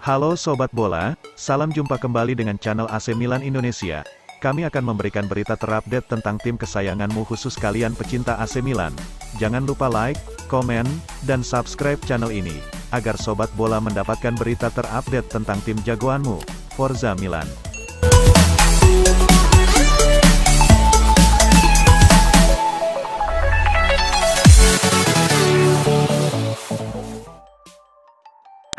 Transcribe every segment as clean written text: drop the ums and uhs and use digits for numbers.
Halo Sobat Bola, salam jumpa kembali dengan channel AC Milan Indonesia. Kami akan memberikan berita terupdate tentang tim kesayanganmu khusus kalian pecinta AC Milan. Jangan lupa like, komen, dan subscribe channel ini, agar Sobat Bola mendapatkan berita terupdate tentang tim jagoanmu, Forza Milan.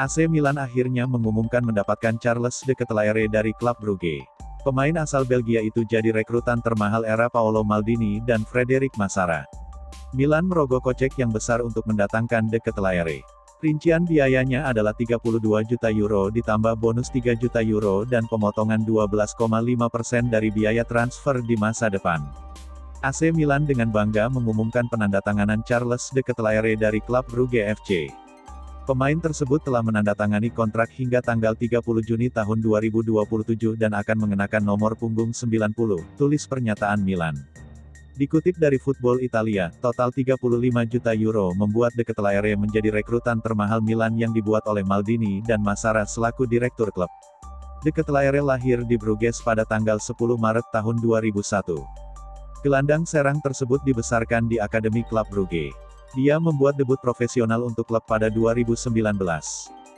AC Milan akhirnya mengumumkan mendapatkan Charles de Ketelaere dari klub Brugge. Pemain asal Belgia itu jadi rekrutan termahal era Paolo Maldini dan Frederic Massara. Milan merogoh kocek yang besar untuk mendatangkan de Ketelaere. Rincian biayanya adalah 32 juta euro ditambah bonus 3 juta euro dan pemotongan 12,5% dari biaya transfer di masa depan. AC Milan dengan bangga mengumumkan penandatanganan Charles de Ketelaere dari klub Brugge FC. Pemain tersebut telah menandatangani kontrak hingga tanggal 30 Juni tahun 2027 dan akan mengenakan nomor punggung 90, tulis pernyataan Milan. Dikutip dari Football Italia, total 35 juta euro membuat de Ketelaere menjadi rekrutan termahal Milan yang dibuat oleh Maldini dan Massara selaku direktur klub. De Ketelaere lahir di Bruges pada tanggal 10 Maret tahun 2001. Gelandang serang tersebut dibesarkan di Akademi Klub Brugge. Dia membuat debut profesional untuk klub pada 2019.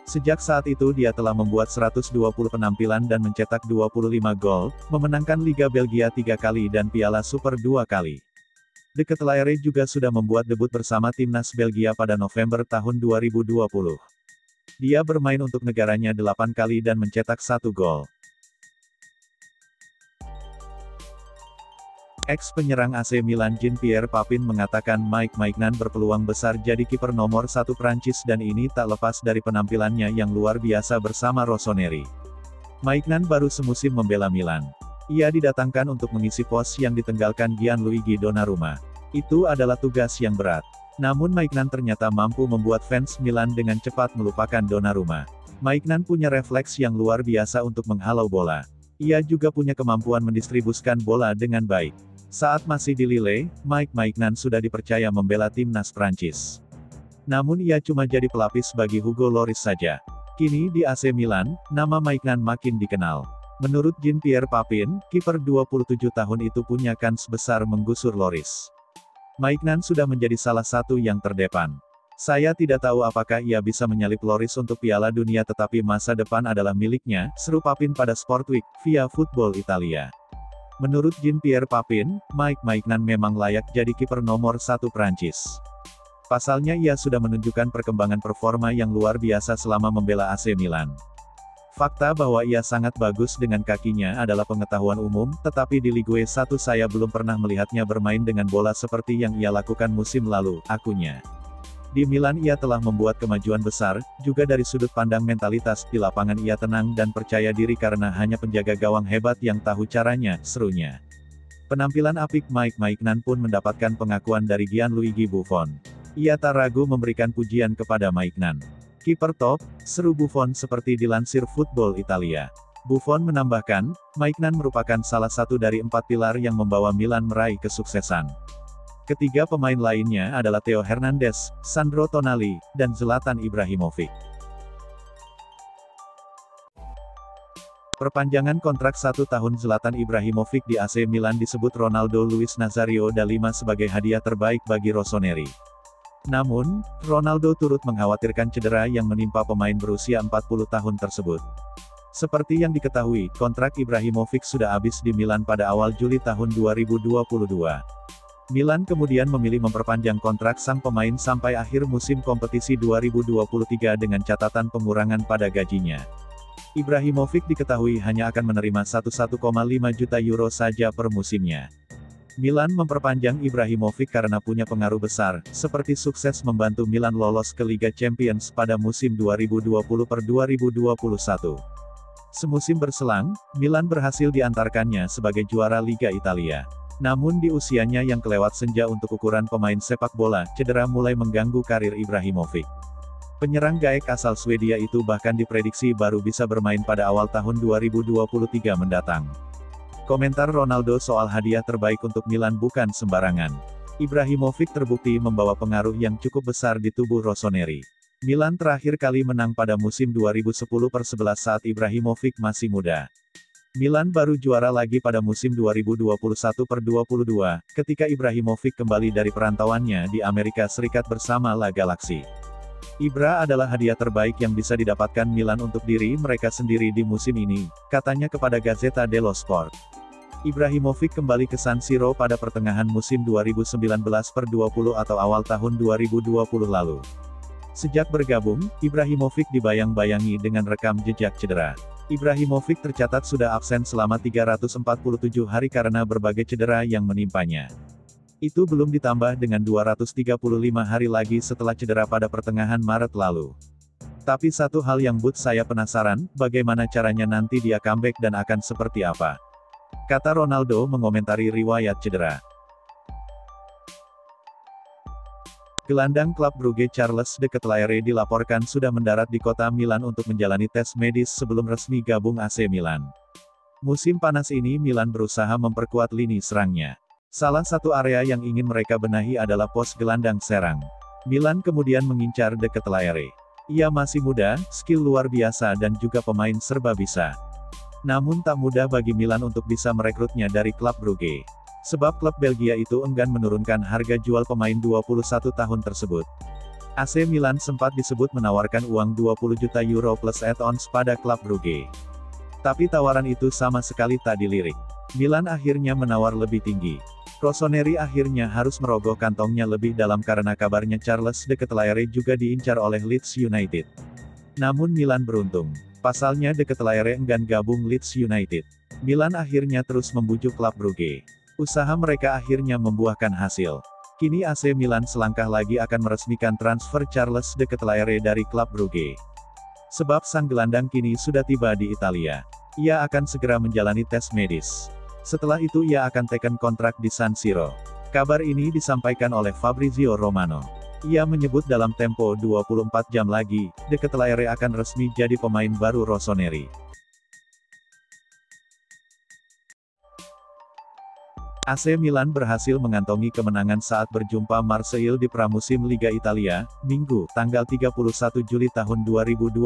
Sejak saat itu dia telah membuat 120 penampilan dan mencetak 25 gol, memenangkan Liga Belgia 3 kali dan Piala Super 2 kali. De Ketelaere juga sudah membuat debut bersama timnas Belgia pada November tahun 2020. Dia bermain untuk negaranya 8 kali dan mencetak 1 gol. Ex-penyerang AC Milan Jean-Pierre Papin mengatakan Mike Maignan berpeluang besar jadi kiper nomor 1 Prancis dan ini tak lepas dari penampilannya yang luar biasa bersama Rossoneri. Maignan baru semusim membela Milan. Ia didatangkan untuk mengisi pos yang ditenggalkan Gianluigi Donnarumma. Itu adalah tugas yang berat. Namun Maignan ternyata mampu membuat fans Milan dengan cepat melupakan Donnarumma. Maignan punya refleks yang luar biasa untuk menghalau bola. Ia juga punya kemampuan mendistribusikan bola dengan baik. Saat masih di Lille, Mike Maignan sudah dipercaya membela timnas Prancis. Namun ia cuma jadi pelapis bagi Hugo Lloris saja. Kini di AC Milan, nama Maignan makin dikenal. Menurut Jean-Pierre Papin, kiper 27 tahun itu punya kans besar menggusur Lloris. Maignan sudah menjadi salah satu yang terdepan. Saya tidak tahu apakah ia bisa menyalip Lloris untuk Piala Dunia tetapi masa depan adalah miliknya, seru Papin pada Sportweek, via Football Italia. Menurut Jean-Pierre Papin, Mike Maignan memang layak jadi kiper nomor 1 Prancis. Pasalnya ia sudah menunjukkan perkembangan performa yang luar biasa selama membela AC Milan. Fakta bahwa ia sangat bagus dengan kakinya adalah pengetahuan umum, tetapi di Ligue 1 saya belum pernah melihatnya bermain dengan bola seperti yang ia lakukan musim lalu, akunya. Di Milan ia telah membuat kemajuan besar, juga dari sudut pandang mentalitas, di lapangan ia tenang dan percaya diri karena hanya penjaga gawang hebat yang tahu caranya, serunya. Penampilan apik Mike Maignan pun mendapatkan pengakuan dari Gianluigi Buffon. Ia tak ragu memberikan pujian kepada Maignan. Kiper top, seru Buffon seperti dilansir Football Italia. Buffon menambahkan, Maignan merupakan salah satu dari 4 pilar yang membawa Milan meraih kesuksesan. Ketiga pemain lainnya adalah Theo Hernandez, Sandro Tonali, dan Zlatan Ibrahimovic. Perpanjangan kontrak 1 tahun Zlatan Ibrahimovic di AC Milan disebut Ronaldo Luis Nazario da Lima sebagai hadiah terbaik bagi Rossoneri. Namun, Ronaldo turut mengkhawatirkan cedera yang menimpa pemain berusia 40 tahun tersebut. Seperti yang diketahui, kontrak Ibrahimovic sudah habis di Milan pada awal Juli tahun 2022. Milan kemudian memilih memperpanjang kontrak sang pemain sampai akhir musim kompetisi 2023 dengan catatan pengurangan pada gajinya. Ibrahimovic diketahui hanya akan menerima 1,5 juta euro saja per musimnya. Milan memperpanjang Ibrahimovic karena punya pengaruh besar, seperti sukses membantu Milan lolos ke Liga Champions pada musim 2020-2021. Semusim berselang, Milan berhasil diantarkannya sebagai juara Liga Italia. Namun di usianya yang kelewat senja untuk ukuran pemain sepak bola, cedera mulai mengganggu karir Ibrahimovic. Penyerang Gaek asal Swedia itu bahkan diprediksi baru bisa bermain pada awal tahun 2023 mendatang. Komentar Ronaldo soal hadiah terbaik untuk Milan bukan sembarangan. Ibrahimovic terbukti membawa pengaruh yang cukup besar di tubuh Rossoneri. Milan terakhir kali menang pada musim 2010-11 saat Ibrahimovic masih muda. Milan baru juara lagi pada musim 2021-22, ketika Ibrahimovic kembali dari perantauannya di Amerika Serikat bersama La Galaxy. Ibra adalah hadiah terbaik yang bisa didapatkan Milan untuk diri mereka sendiri di musim ini, katanya kepada Gazzetta dello Sport. Ibrahimovic kembali ke San Siro pada pertengahan musim 2019-20 atau awal tahun 2020 lalu. Sejak bergabung, Ibrahimovic dibayang-bayangi dengan rekam jejak cedera. Ibrahimovic tercatat sudah absen selama 347 hari karena berbagai cedera yang menimpanya. Itu belum ditambah dengan 235 hari lagi setelah cedera pada pertengahan Maret lalu. Tapi satu hal yang buat saya penasaran, bagaimana caranya nanti dia comeback dan akan seperti apa. Kata Ronaldo mengomentari riwayat cedera. Gelandang klub Brugge Charles de Ketelaere dilaporkan sudah mendarat di kota Milan untuk menjalani tes medis sebelum resmi gabung AC Milan. Musim panas ini Milan berusaha memperkuat lini serangnya. Salah satu area yang ingin mereka benahi adalah pos gelandang serang. Milan kemudian mengincar de Ketelaere. Ia masih muda, skill luar biasa dan juga pemain serba bisa. Namun tak mudah bagi Milan untuk bisa merekrutnya dari klub Brugge. Sebab klub Belgia itu enggan menurunkan harga jual pemain 21 tahun tersebut. AC Milan sempat disebut menawarkan uang 20 juta euro plus add-ons pada klub Brugge. Tapi tawaran itu sama sekali tak dilirik. Milan akhirnya menawar lebih tinggi. Rossoneri akhirnya harus merogoh kantongnya lebih dalam karena kabarnya Charles de Ketelaere juga diincar oleh Leeds United. Namun Milan beruntung. Pasalnya de Ketelaere enggan gabung Leeds United. Milan akhirnya terus membujuk klub Brugge. Usaha mereka akhirnya membuahkan hasil. Kini AC Milan selangkah lagi akan meresmikan transfer Charles de Ketelaere dari klub Brugge. Sebab sang gelandang kini sudah tiba di Italia. Ia akan segera menjalani tes medis. Setelah itu ia akan teken kontrak di San Siro. Kabar ini disampaikan oleh Fabrizio Romano. Ia menyebut dalam tempo 24 jam lagi, de Ketelaere akan resmi jadi pemain baru Rossoneri. AC Milan berhasil mengantongi kemenangan saat berjumpa Marseille di pramusim Liga Italia, Minggu, tanggal 31 Juli tahun 2022.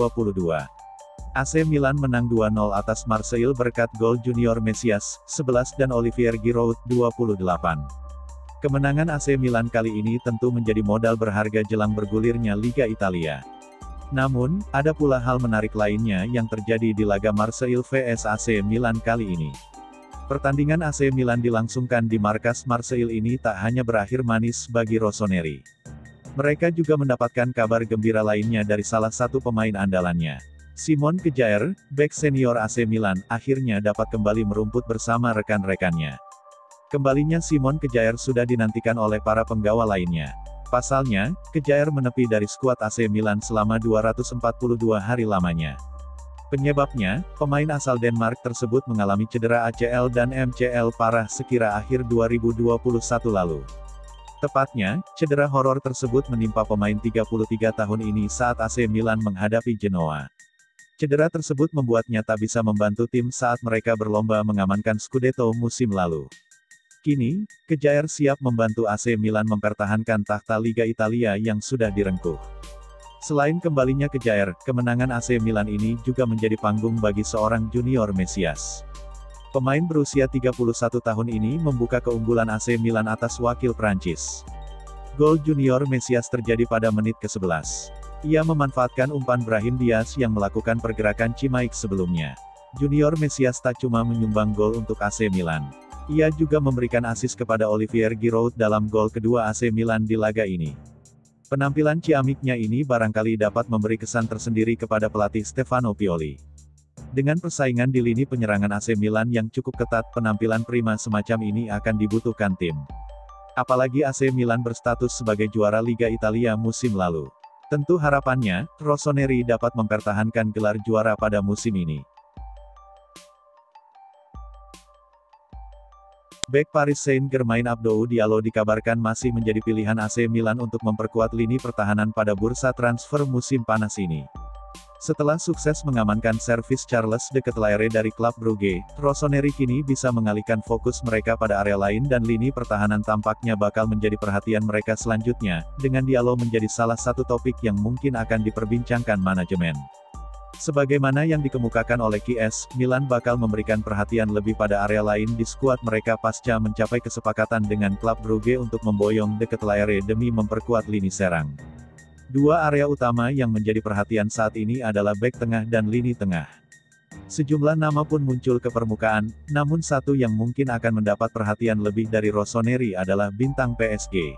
AC Milan menang 2-0 atas Marseille berkat gol Junior Mesias, 11 dan Olivier Giroud, 28. Kemenangan AC Milan kali ini tentu menjadi modal berharga jelang bergulirnya Liga Italia. Namun, ada pula hal menarik lainnya yang terjadi di laga Marseille vs AC Milan kali ini. Pertandingan AC Milan dilangsungkan di markas Marseille ini tak hanya berakhir manis bagi Rossoneri. Mereka juga mendapatkan kabar gembira lainnya dari salah satu pemain andalannya. Simon Kjaer, bek senior AC Milan, akhirnya dapat kembali merumput bersama rekan-rekannya. Kembalinya Simon Kjaer sudah dinantikan oleh para penggawa lainnya. Pasalnya, Kjaer menepi dari skuad AC Milan selama 242 hari lamanya. Penyebabnya, pemain asal Denmark tersebut mengalami cedera ACL dan MCL parah sekira akhir 2021 lalu. Tepatnya, cedera horor tersebut menimpa pemain 33 tahun ini saat AC Milan menghadapi Genoa. Cedera tersebut membuatnya tak bisa membantu tim saat mereka berlomba mengamankan Scudetto musim lalu. Kini, Kjaer siap membantu AC Milan mempertahankan takhta Liga Italia yang sudah direngkuh. Selain kembalinya Kjaer, kemenangan AC Milan ini juga menjadi panggung bagi seorang Junior Mesias. Pemain berusia 31 tahun ini membuka keunggulan AC Milan atas wakil Prancis. Gol Junior Mesias terjadi pada menit ke-11. Ia memanfaatkan umpan Brahim Diaz yang melakukan pergerakan cimaik sebelumnya. Junior Mesias tak cuma menyumbang gol untuk AC Milan. Ia juga memberikan assist kepada Olivier Giroud dalam gol kedua AC Milan di laga ini. Penampilan ciamiknya ini barangkali dapat memberi kesan tersendiri kepada pelatih Stefano Pioli. Dengan persaingan di lini penyerangan AC Milan yang cukup ketat, penampilan prima semacam ini akan dibutuhkan tim. Apalagi AC Milan berstatus sebagai juara Liga Italia musim lalu. Tentu harapannya, Rossoneri dapat mempertahankan gelar juara pada musim ini. Bek Paris Saint-Germain Abdou Diallo dikabarkan masih menjadi pilihan AC Milan untuk memperkuat lini pertahanan pada bursa transfer musim panas ini. Setelah sukses mengamankan servis Charles de Ketelaere dari klub Brugge, Rossoneri kini bisa mengalihkan fokus mereka pada area lain dan lini pertahanan tampaknya bakal menjadi perhatian mereka selanjutnya, dengan Diallo menjadi salah satu topik yang mungkin akan diperbincangkan manajemen. Sebagaimana yang dikemukakan oleh QS, Milan bakal memberikan perhatian lebih pada area lain di skuad mereka pasca mencapai kesepakatan dengan klub Brugge untuk memboyong de Ketelaere demi memperkuat lini serang. Dua area utama yang menjadi perhatian saat ini adalah bek tengah dan lini tengah. Sejumlah nama pun muncul ke permukaan, namun satu yang mungkin akan mendapat perhatian lebih dari Rossoneri adalah bintang PSG.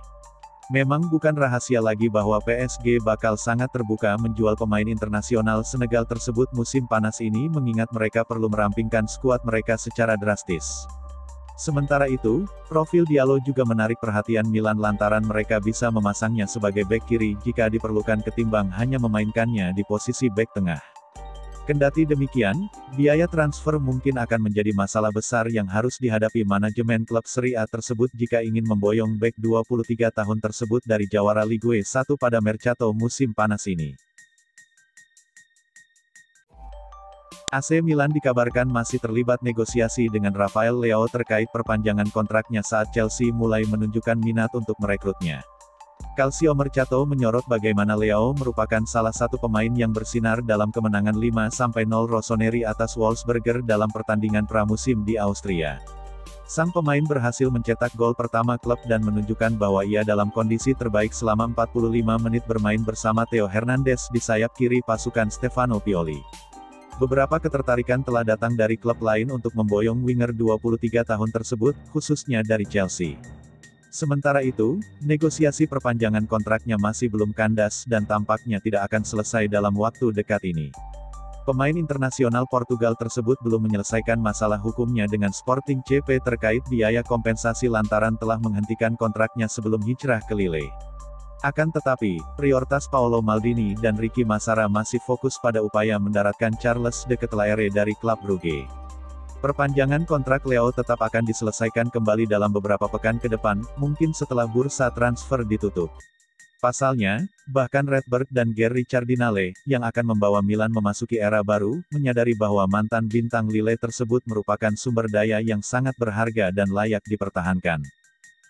Memang bukan rahasia lagi bahwa PSG bakal sangat terbuka menjual pemain internasional Senegal tersebut musim panas ini mengingat mereka perlu merampingkan skuad mereka secara drastis. Sementara itu, profil Diallo juga menarik perhatian Milan lantaran mereka bisa memasangnya sebagai bek kiri jika diperlukan ketimbang hanya memainkannya di posisi bek tengah. Kendati demikian, biaya transfer mungkin akan menjadi masalah besar yang harus dihadapi manajemen klub Serie A tersebut jika ingin memboyong bek 23 tahun tersebut dari jawara Ligue 1 pada Mercato musim panas ini. AC Milan dikabarkan masih terlibat negosiasi dengan Rafael Leao terkait perpanjangan kontraknya saat Chelsea mulai menunjukkan minat untuk merekrutnya. Calcio Mercato menyorot bagaimana Leao merupakan salah satu pemain yang bersinar dalam kemenangan 5-0 Rossoneri atas Wolfsberger dalam pertandingan pramusim di Austria. Sang pemain berhasil mencetak gol pertama klub dan menunjukkan bahwa ia dalam kondisi terbaik selama 45 menit bermain bersama Theo Hernandez di sayap kiri pasukan Stefano Pioli. Beberapa ketertarikan telah datang dari klub lain untuk memboyong winger 23 tahun tersebut, khususnya dari Chelsea. Sementara itu, negosiasi perpanjangan kontraknya masih belum kandas dan tampaknya tidak akan selesai dalam waktu dekat ini. Pemain internasional Portugal tersebut belum menyelesaikan masalah hukumnya dengan Sporting CP terkait biaya kompensasi lantaran telah menghentikan kontraknya sebelum hijrah ke Lille. Akan tetapi, prioritas Paolo Maldini dan Ricky Massara masih fokus pada upaya mendaratkan Charles de Ketelaere dari klub Brugge. Perpanjangan kontrak Leao tetap akan diselesaikan kembali dalam beberapa pekan ke depan, mungkin setelah bursa transfer ditutup. Pasalnya, bahkan Redbird dan Gary Cardinale, yang akan membawa Milan memasuki era baru, menyadari bahwa mantan bintang Lille tersebut merupakan sumber daya yang sangat berharga dan layak dipertahankan.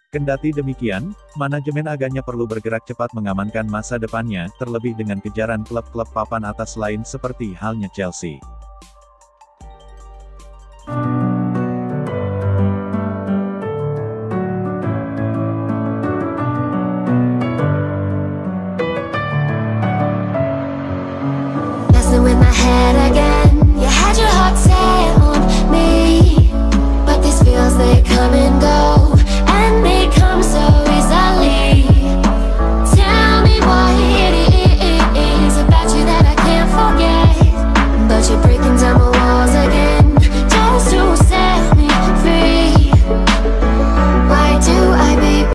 Kendati demikian, manajemen agaknya perlu bergerak cepat mengamankan masa depannya, terlebih dengan kejaran klub-klub papan atas lain seperti halnya Chelsea.